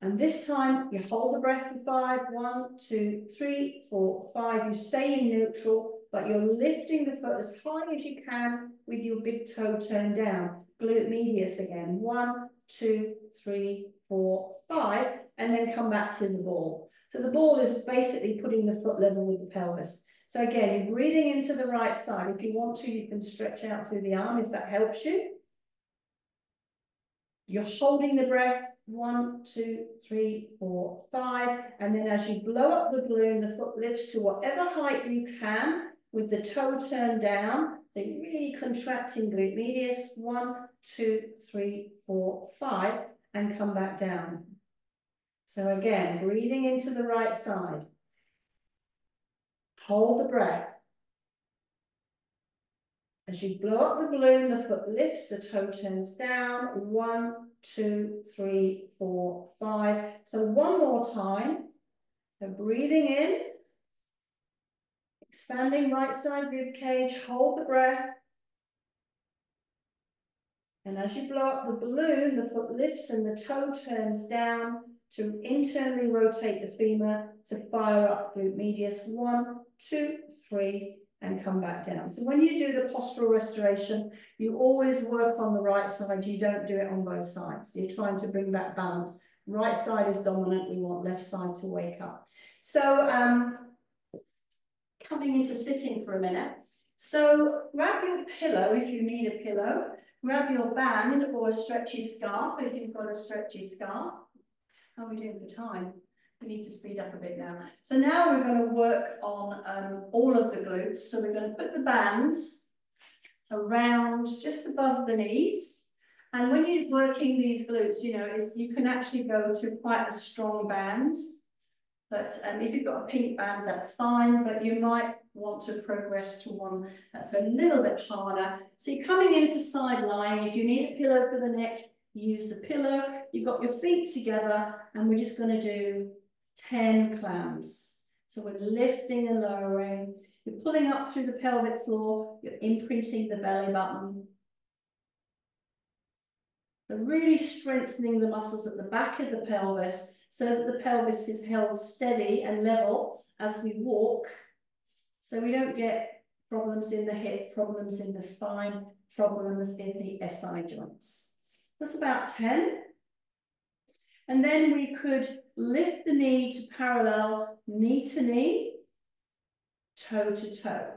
And this time you hold the breath for 5, 1, 2, 3, 4, 5. You stay in neutral, but you're lifting the foot as high as you can with your big toe turned down. Glute medius again. 1, 2, 3, 4, 5, and then come back to the ball. So the ball is basically putting the foot level with the pelvis. So again, you're breathing into the right side. If you want to, you can stretch out through the arm if that helps you. You're holding the breath, 1, 2, 3, 4, 5, and then as you blow up the balloon, the foot lifts to whatever height you can with the toe turned down. So really contracting glute medius, 1, 2, 3, 4, 5, and come back down. So again, breathing into the right side. Hold the breath. As you blow up the balloon, the foot lifts, the toe turns down. 1, 2, 3, 4, 5. So one more time. So breathing in, expanding right side rib cage, hold the breath. And as you blow up the balloon, the foot lifts and the toe turns down to internally rotate the femur to fire up glute medius. 1, 2, 3, and come back down. So when you do the postural restoration, you always work on the right side. You don't do it on both sides. You're trying to bring back balance. Right side is dominant. We want left side to wake up. So coming into sitting for a minute. So grab your pillow if you need a pillow. Grab your band or a stretchy scarf if you've got a stretchy scarf. How are we doing for time? We need to speed up a bit now. So now we're going to work on all of the glutes. So we're going to put the band around just above the knees. And when you're working these glutes, you know, you can actually go to quite a strong band. But if you've got a pink band, that's fine. But you might want to progress to one that's a little bit harder. So you're coming into side lying. If you need a pillow for the neck, use the pillow. You've got your feet together, and we're just going to do 10 clams. So we're lifting and lowering. You're pulling up through the pelvic floor. You're imprinting the belly button. So really strengthening the muscles at the back of the pelvis so that the pelvis is held steady and level as we walk. So we don't get problems in the hip, problems in the spine, problems in the SI joints. That's about 10. And then we could lift the knee to parallel, knee to knee, toe to toe.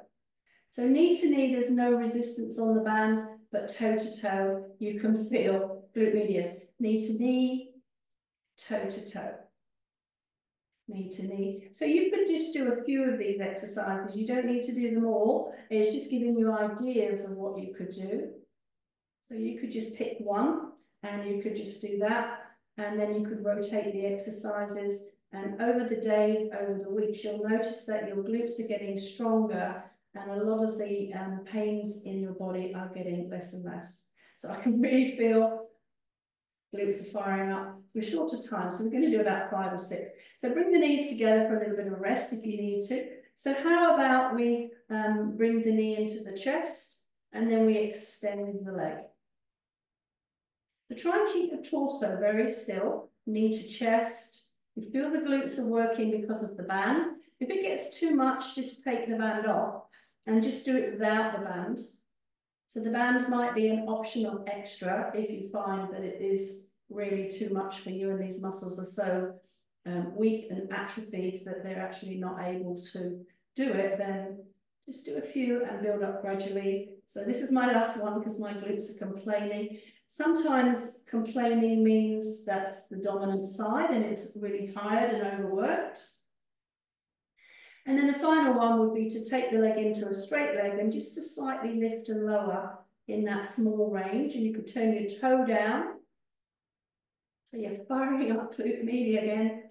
So knee to knee, there's no resistance on the band, but toe to toe, you can feel glute medius. Knee to knee, toe to toe. Knee to knee. So you could just do a few of these exercises. You don't need to do them all. It's just giving you ideas of what you could do. So you could just pick one and you could just do that. And then you could rotate the exercises. And over the days, over the weeks, you'll notice that your glutes are getting stronger and a lot of the pains in your body are getting less and less. So I can really feel glutes are firing up. We're short of time, so we're going to do about 5 or 6. So bring the knees together for a little bit of a rest if you need to. So how about we bring the knee into the chest and then we extend the leg. So try and keep the torso very still, knee to chest. You feel the glutes are working because of the band. If it gets too much, just take the band off and just do it without the band. So the band might be an optional extra if you find that it is really too much for you and these muscles are so weak and atrophied that they're actually not able to do it, then just do a few and build up gradually. So this is my last one because my glutes are complaining. Sometimes complaining means that's the dominant side and it's really tired and overworked. And then the final one would be to take the leg into a straight leg and just to slightly lift and lower in that small range. And you could turn your toe down. So you're firing up glute medius again.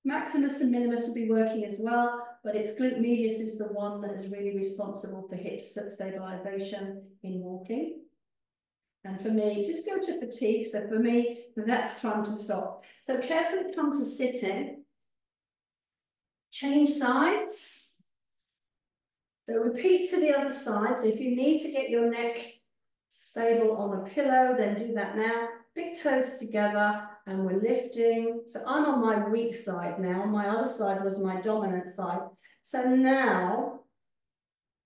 Maximus and minimus will be working as well, but it's glute medius is the one that is really responsible for hip stabilization in walking. And for me, just go to fatigue. So for me, that's time to stop. So carefully come to sitting. Change sides. So repeat to the other side. So if you need to get your neck stable on a pillow, then do that now. Big toes together and we're lifting. So I'm on my weak side now. My other side was my dominant side. So now,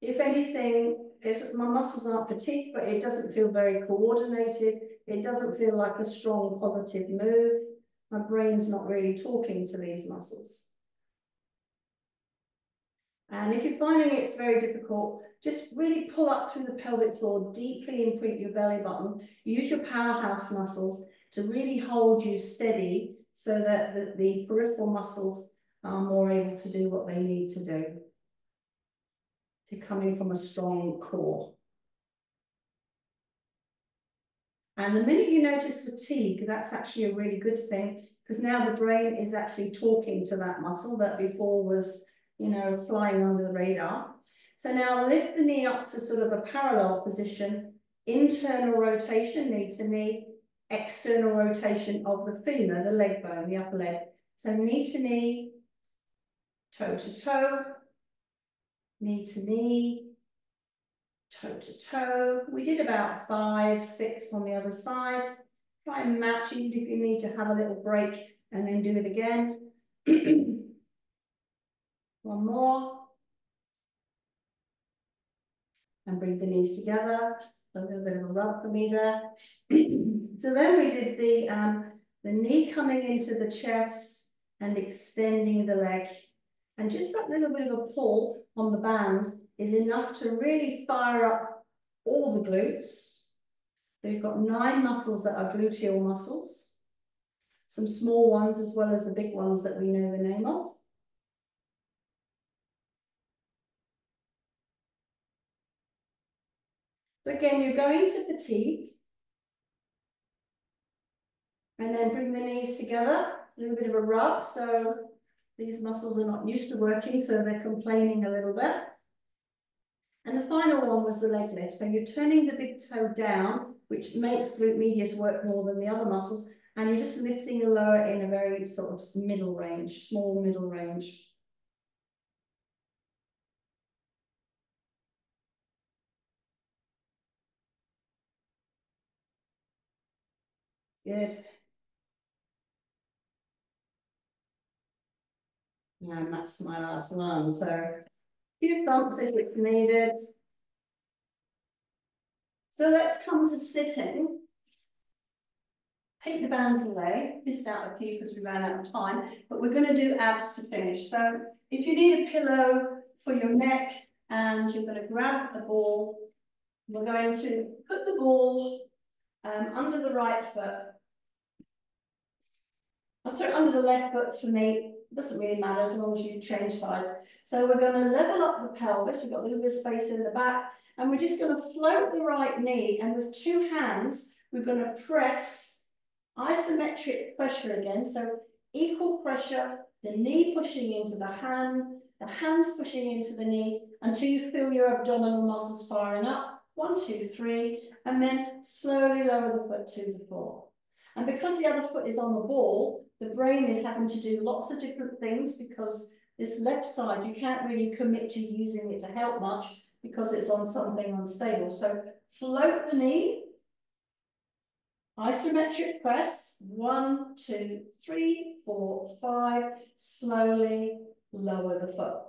if anything, my muscles aren't fatigued, but it doesn't feel very coordinated. It doesn't feel like a strong, positive move. My brain's not really talking to these muscles. And if you're finding it's very difficult, just really pull up through the pelvic floor, deeply imprint your belly button. Use your powerhouse muscles to really hold you steady so that the peripheral muscles are more able to do what they need to do. You're coming from a strong core. And the minute you notice fatigue, that's actually a really good thing because now the brain is actually talking to that muscle that before was, you know, flying under the radar. So now lift the knee up to sort of a parallel position, internal rotation, knee to knee, external rotation of the femur, the leg bone, the upper leg. So knee to knee, toe to toe, knee to knee, toe to toe. We did about 5, 6 on the other side. Try and match even if you need to have a little break and then do it again. One more. And bring the knees together. A little bit of a rub for me there. So then we did the knee coming into the chest and extending the leg. And just that little bit of a pull on the band is enough to really fire up all the glutes. So you've got 9 muscles that are gluteal muscles. Some small ones as well as the big ones that we know the name of. So again, you're going to fatigue. And then bring the knees together, a little bit of a rub. So these muscles are not used to working, so they're complaining a little bit. And the final one was the leg lift. So you're turning the big toe down, which makes glute medius work more than the other muscles, and you're just lifting the lower in a very sort of middle range, small middle range. Good. And that's my last one. So a few thumps if it's needed. So let's come to sitting. Take the bands away. Missed out a few because we ran out of time, but we're going to do abs to finish. So if you need a pillow for your neck and you're going to grab the ball, we're going to put the ball under the right foot. Sorry, under the left foot for me. It doesn't really matter as long as you change sides. So we're going to level up the pelvis. We've got a little bit of space in the back, and we're just going to float the right knee. And with two hands, we're going to press isometric pressure again. So equal pressure, the knee pushing into the hands pushing into the knee until you feel your abdominal muscles firing up. 1, 2, 3, and then slowly lower the foot to the floor. And because the other foot is on the ball, the brain is having to do lots of different things because this left side, you can't really commit to using it to help much because it's on something unstable. So float the knee, isometric press, 1, 2, 3, 4, 5, slowly lower the foot.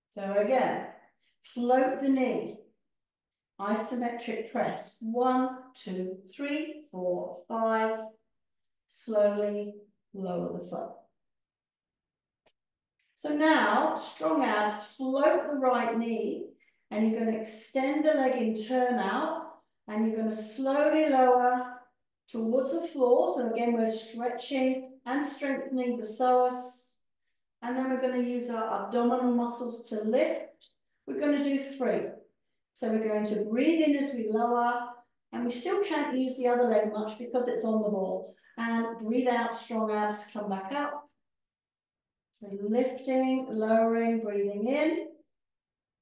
So again, float the knee, isometric press, 1, 2, 3, 4, 5, slowly lower the foot. So now, strong abs, float the right knee, and you're going to extend the leg in turn out, and you're going to slowly lower towards the floor. So again, we're stretching and strengthening the psoas, and then we're going to use our abdominal muscles to lift. We're going to do 3. So we're going to breathe in as we lower, and we still can't use the other leg much because it's on the ball. And breathe out, strong abs, come back up. So lifting, lowering, breathing in.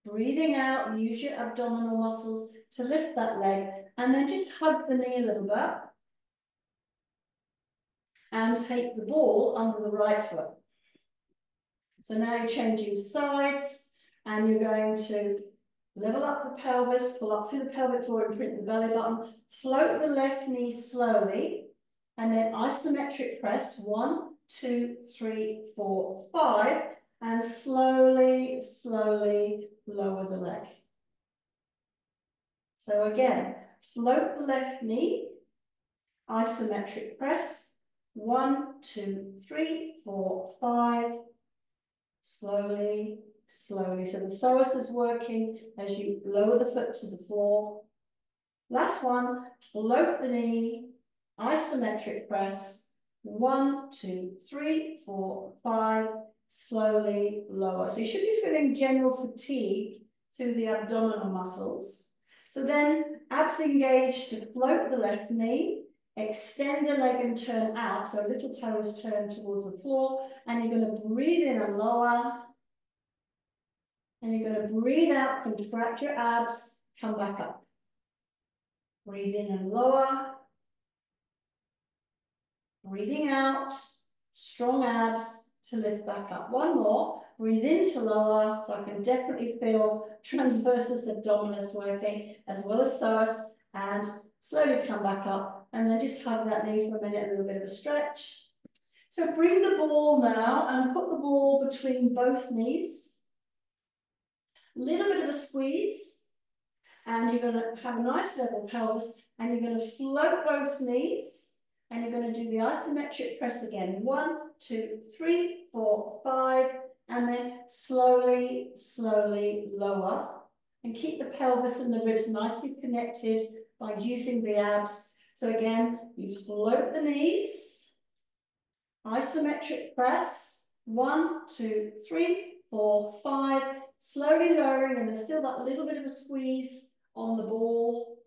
Breathing out, use your abdominal muscles to lift that leg. And then just hug the knee a little bit. And take the ball under the right foot. So now you're changing sides, and you're going to level up the pelvis, pull up through the pelvic floor, imprint the belly button, float the left knee slowly, and then isometric press, 1, 2, 3, 4, 5, and slowly, slowly lower the leg. So again, float the left knee, isometric press, 1, 2, 3, 4, 5, slowly, slowly. So the psoas is working as you lower the foot to the floor. Last one, float the knee, isometric press, 1, 2, 3, 4, 5, slowly lower. So you should be feeling general fatigue through the abdominal muscles. So then abs engaged to float the left knee, extend the leg and turn out. So little toe is turned towards the floor, and you're going to breathe in and lower. And you're going to breathe out, contract your abs, come back up. Breathe in and lower. Breathing out, strong abs to lift back up. One more. Breathe in to lower, so I can definitely feel transversus abdominis working, as well as psoas, and slowly come back up, and then just hug that knee for a minute, a little bit of a stretch. So bring the ball now and put the ball between both knees. Little bit of a squeeze, and you're going to have a nice level pelvis, and you're going to float both knees, and you're going to do the isometric press again. 1, 2, 3, 4, 5, and then slowly, slowly lower, and keep the pelvis and the ribs nicely connected by using the abs. So again, you float the knees, isometric press, 1, 2, 3, 4, 5, slowly lowering, and there's still that little bit of a squeeze on the ball.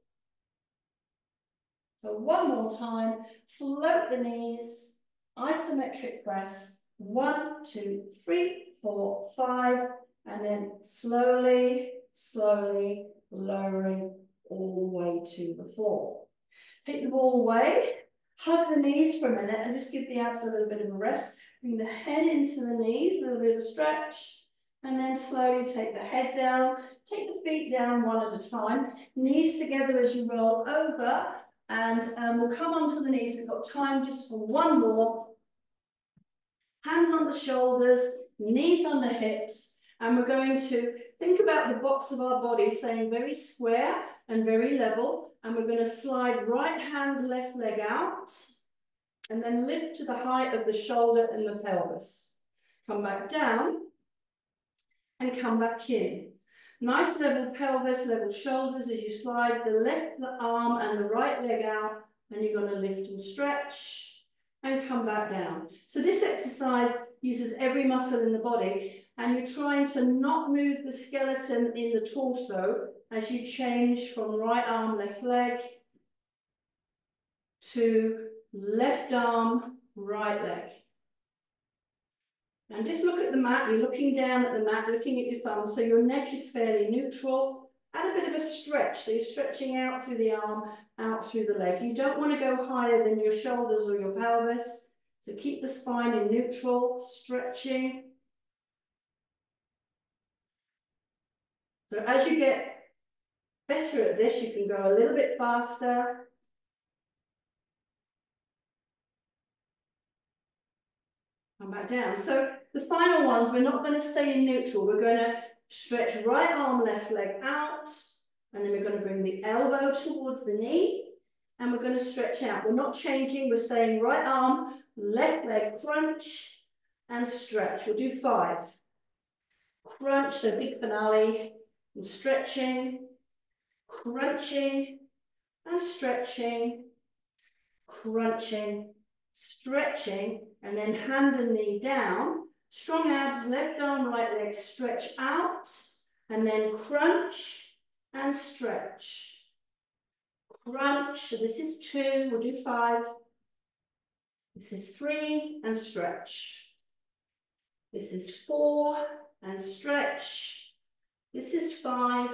So one more time, float the knees, isometric press, 1, 2, 3, 4, 5, And then slowly, slowly lowering all the way to the floor. Take the ball away, hug the knees for a minute and just give the abs a little bit of a rest. Bring the head into the knees, a little bit of a stretch, and then slowly take the head down. Take the feet down one at a time, knees together as you roll over, and we'll come onto the knees. We've got time just for one more. Hands on the shoulders, knees on the hips, and we're going to think about the box of our body staying very square and very level, and we're going to slide right hand, left leg out, and then lift to the height of the shoulder and the pelvis. Come back down, and come back in. Nice level pelvis, level shoulders as you slide the left arm and the right leg out, and you're going to lift and stretch and come back down. So this exercise uses every muscle in the body, and you're trying to not move the skeleton in the torso as you change from right arm, left leg to left arm, right leg. And just look at the mat, you're looking down at the mat, looking at your thumb, so your neck is fairly neutral. Add a bit of a stretch, so you're stretching out through the arm, out through the leg. You don't want to go higher than your shoulders or your pelvis, so keep the spine in neutral, stretching. So as you get better at this, you can go a little bit faster. Come back down. So the final ones, we're not going to stay in neutral. We're going to stretch right arm, left leg out, and then we're going to bring the elbow towards the knee, and we're going to stretch out. We're not changing. We're staying right arm, left leg crunch, and stretch. We'll do 5. Crunch, so big finale, and stretching, crunching, and stretching, crunching, stretching, and then hand and knee down. Strong abs, left arm, right leg, stretch out, and then crunch and stretch. Crunch, so this is 2, we'll do 5. This is 3, and stretch. This is 4, and stretch. This is 5,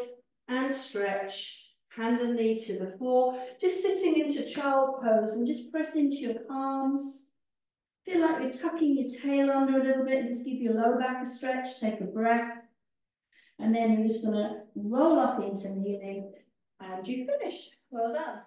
and stretch. Hand and knee to the floor. Just sitting into child pose and just press into your palms. Feel like you're tucking your tail under a little bit and just give your lower back a stretch. Take a breath. And then you're just going to roll up into kneeling and you finish. Well done.